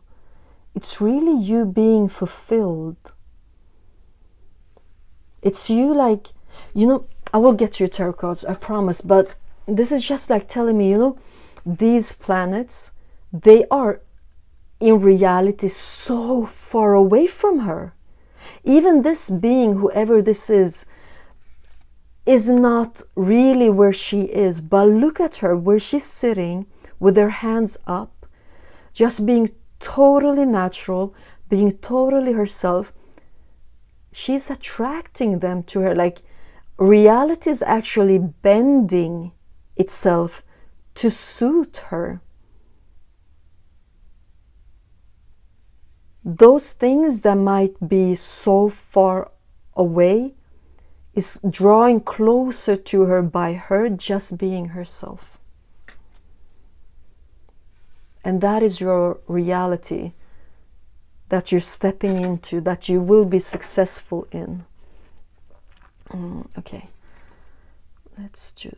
It's really you being fulfilled. It's you, like, you know, I will get your tarot cards, I promise, but this is just like telling me, you know, these planets, they are in reality so far away from her. Even this being, whoever this is not really where she is. But look at her, where she's sitting with her hands up, just being totally natural, being totally herself. She's attracting them to her. Like, reality is actually bending itself to suit her. Those things that might be so far away is drawing closer to her by her just being herself. And that is your reality that you're stepping into, that you will be successful in. Okay, let's do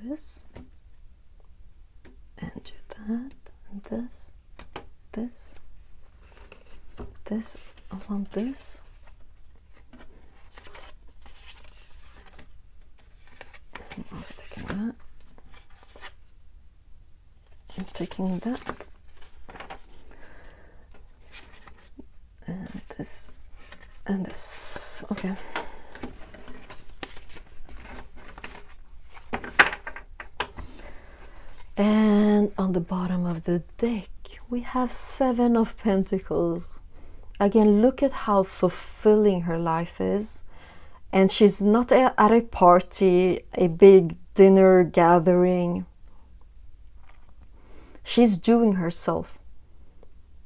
this and do that and this, this, I want this. I'm also taking that. I'm taking that. And this. And this. Okay. And on the bottom of the deck, we have 7 of Pentacles. Again, look at how fulfilling her life is. And she's not at a party, a big dinner gathering. She's doing herself.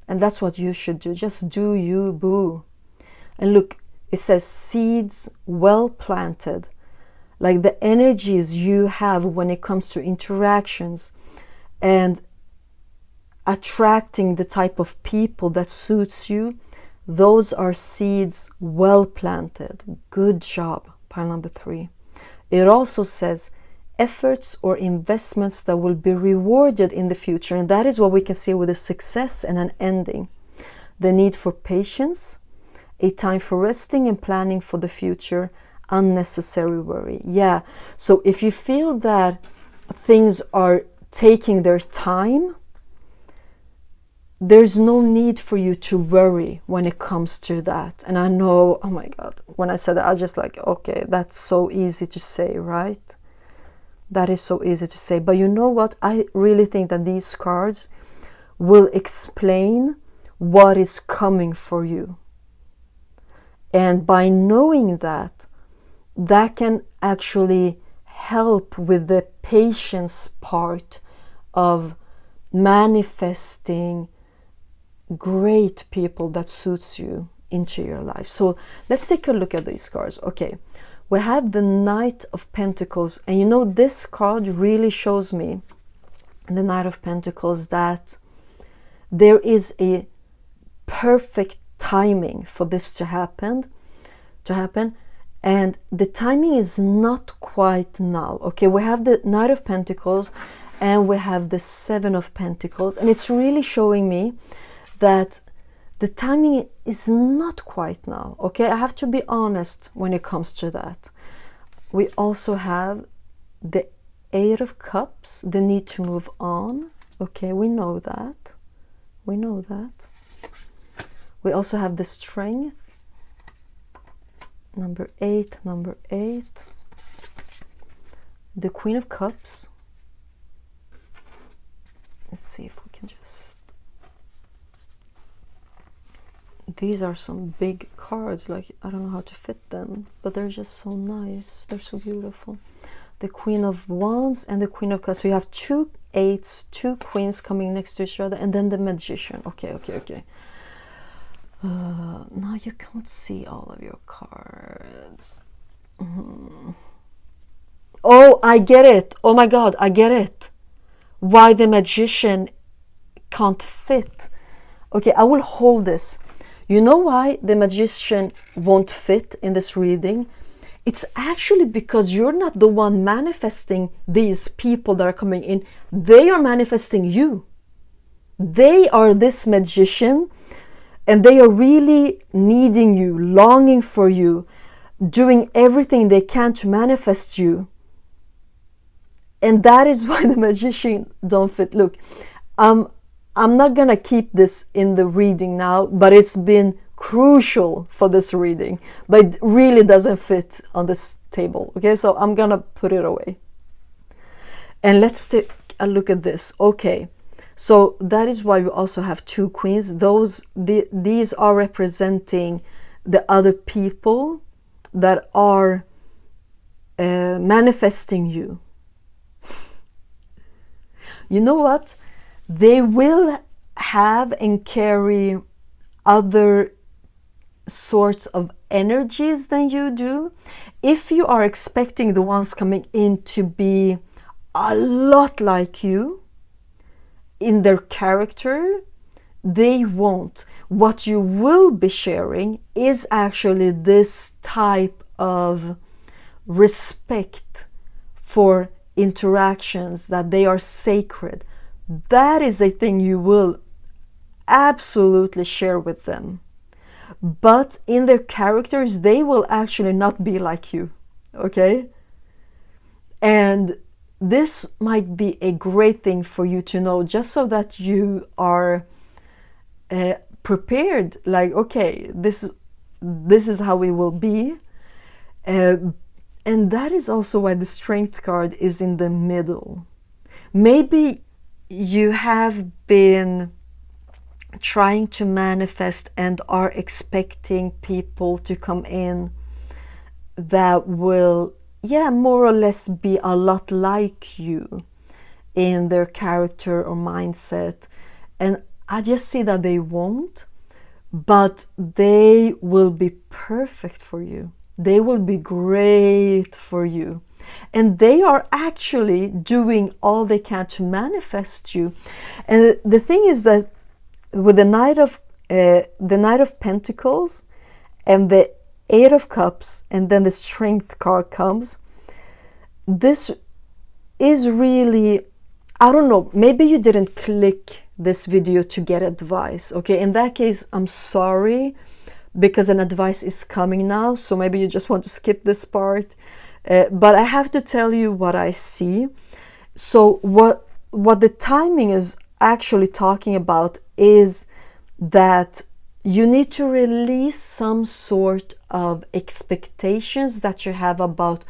And that's what you should do. Just do you, boo. And look, it says seeds well planted. Like the energies you have when it comes to interactions and attracting the type of people that suits you, those are seeds well planted. Good job, pile number 3. It also says efforts or investments that will be rewarded in the future. And that is what we can see with a success and an ending. The need for patience, a time for resting and planning for the future, unnecessary worry. Yeah, so if you feel that things are taking their time, there's no need for you to worry when it comes to that. And I know, oh my God, when I said that, I was just like, okay, that's so easy to say, right? That is so easy to say. But you know what? I really think that these cards will explain what is coming for you. And by knowing that, that can actually help with the patience part of manifesting great people that suits you into your life. So let's take a look at these cards. Okay, we have the Knight of Pentacles, and you know, this card really shows me, the Knight of Pentacles, that there is a perfect timing for this to happen, and the timing is not quite now. Okay, we have the Knight of Pentacles and we have the Seven of Pentacles, and it's really showing me that the timing is not quite now. Okay, I have to be honest when it comes to that. We also have the Eight of Cups, the need to move on. Okay, we know that. We know that. We also have the Strength, number 8, number 8. The Queen of Cups. Let's see if we can just... These are some big cards, like I don't know how to fit them, but they're just so nice. They're so beautiful. The Queen of Wands and the Queen of Cups. So you have 2 8s, 2 queens coming next to each other, and then the Magician. Okay. Now you can't see all of your cards. Oh, I get it. Oh my God, I get it. Why the Magician can't fit. Okay, I will hold this. You know why the Magician won't fit in this reading? It's actually because you're not the one manifesting these people that are coming in. They are manifesting you. They are this Magician, and they are really needing you, longing for you, doing everything they can to manifest you. And that is why the Magician don't fit. Look, I'm not gonna keep this in the reading now, but it's been crucial for this reading, but it really doesn't fit on this table. Okay, so I'm gonna put it away. And let's take a look at this. Okay, so that is why we also have 2 queens. These are representing the other people that are manifesting you. You know what? They will have and carry other sorts of energies than you do. If you are expecting the ones coming in to be a lot like you in their character, they won't. What you will be sharing is actually this type of respect for interactions, that they are sacred. That is a thing you will absolutely share with them. But in their characters, they will actually not be like you. Okay? And this might be a great thing for you to know, just so that you are prepared. Like, okay, this is how we will be. And that is also why the Strength card is in the middle. Maybe you have been trying to manifest and are expecting people to come in that will, more or less be a lot like you. in their character or mindset. And I just see that they won't, but they will be perfect for you. They will be great for you. And they are actually doing all they can to manifest you. And the thing is that with the Knight of Pentacles and the Eight of Cups, and then the Strength card comes, this is really, I don't know, maybe you didn't click this video to get advice. Okay, in that case, I'm sorry, because an advice is coming now, so maybe you just want to skip this part. But I have to tell you what I see. So what the timing is actually talking about is that you need to release some sort of expectations that you have about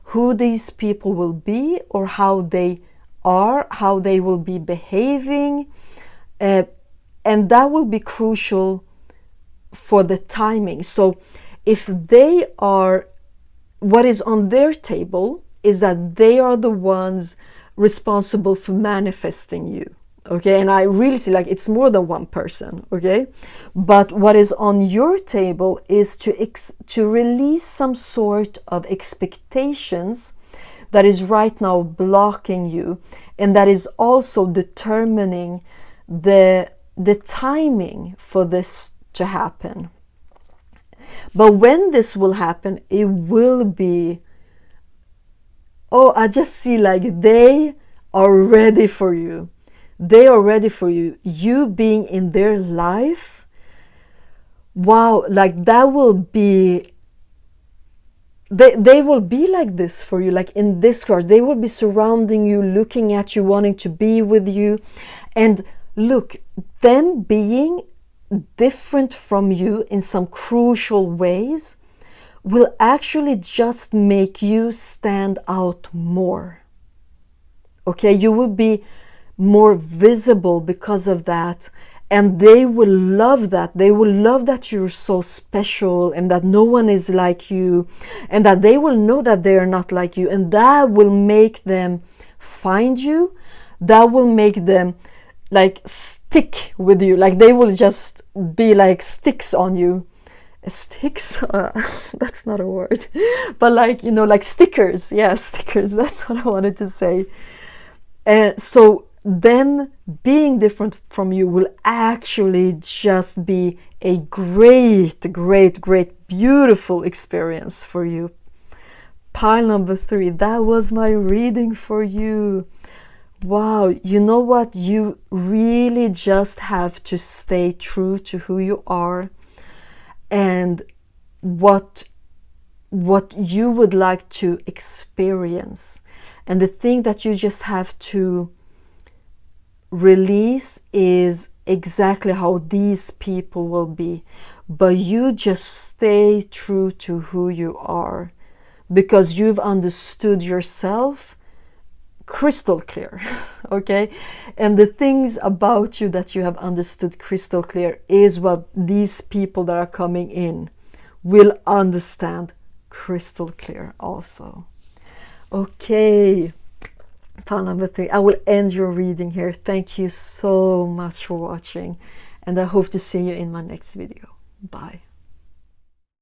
who these people will be, or how they are, how they will be behaving. And that will be crucial for the timing. So if they are, what is on their table is that they are the ones responsible for manifesting you. Okay, and I really see like it's more than one person. Okay, but what is on your table is to release some sort of expectations that is right now blocking you, and that is also determining the timing for this to happen. But when this will happen, it will be, oh, I just see like they are ready for you. They are ready for you. You being in their life, wow, like that will be, they will be like this for you. Like in this card, they will be surrounding you, looking at you, wanting to be with you. And look, them being different from you in some crucial ways will actually just make you stand out more. Okay, you will be more visible because of that, and they will love that. They will love that you're so special and that no one is like you, and that they will know that they are not like you, and that will make them find you. That will make them like stick with you. Like they will just be like sticks on you. Sticks, that's not a word, but like, you know, like stickers. Yeah, stickers, that's what I wanted to say. So then being different from you will actually just be a great, beautiful experience for you. Pile number 3, that was my reading for you. Wow, you know what? You really just have to stay true to who you are and what you would like to experience. And the thing that you just have to release is exactly how these people will be. But you just stay true to who you are, because you've understood yourself crystal clear. Okay, and the things about you that you have understood crystal clear is what these people that are coming in will understand crystal clear also. Okay, pile number 3. I will end your reading here. Thank you so much for watching, and I hope to see you in my next video. Bye.